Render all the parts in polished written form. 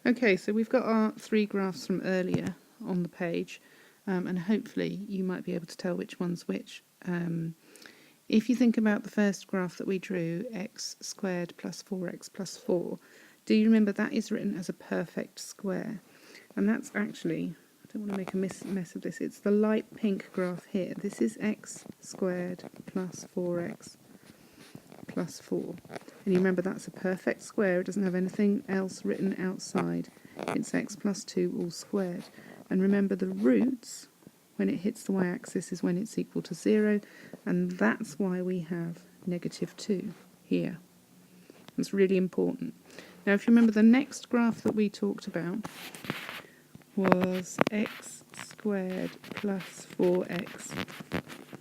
Okay, so we've got our three graphs from earlier on the page, and hopefully you might be able to tell which one's which. If you think about the first graph that we drew, x squared plus 4x plus 4, do you remember that is written as a perfect square? And that's actually, I don't want to make a mess of this, it's the light pink graph here. This is x squared plus 4x plus 4. And you remember that's a perfect square, it doesn't have anything else written outside. It's x plus 2 all squared. And remember the roots, when it hits the y-axis, is when it's equal to 0, and that's why we have negative 2 here. It's really important. Now if you remember, the next graph that we talked about was x squared plus 4x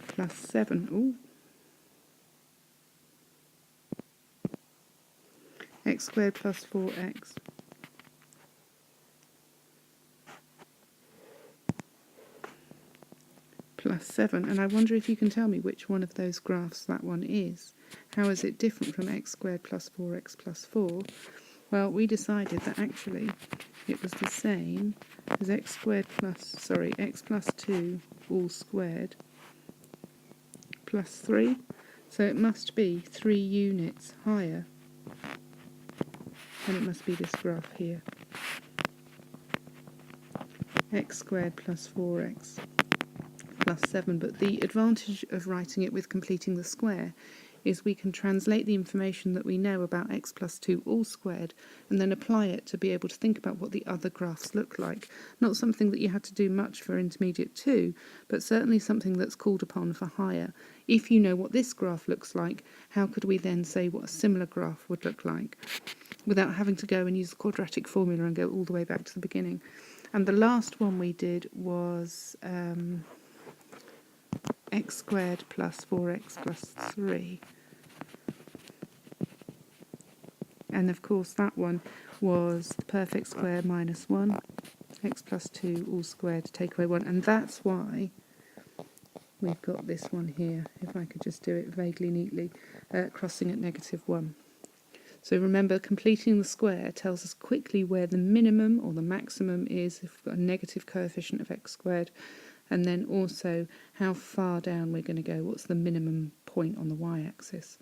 plus 7. Ooh. X squared plus 4x plus 7. And I wonder if you can tell me which one of those graphs that one is. How is it different from x squared plus 4x plus 4? Well, we decided that actually it was the same as x plus 2 all squared plus 3. So it must be 3 units higher. And it must be this graph here. X squared plus 4x plus 7. But the advantage of writing it with completing the square is we can translate the information that we know about x plus 2 all squared and then apply it to be able to think about what the other graphs look like. Not something that you had to do much for intermediate 2, but certainly something that's called upon for higher. If you know what this graph looks like, how could we then say what a similar graph would look like, without having to go and use the quadratic formula and go all the way back to the beginning? And the last one we did was x squared plus 4x plus 3. And of course that one was the perfect square minus 1, x plus 2 all squared, take away 1. And that's why we've got this one here, if I could just do it vaguely neatly, crossing at negative 1. So remember, completing the square tells us quickly where the minimum or the maximum is if we've got a negative coefficient of x squared, and then also how far down we're going to go, what's the minimum point on the y-axis.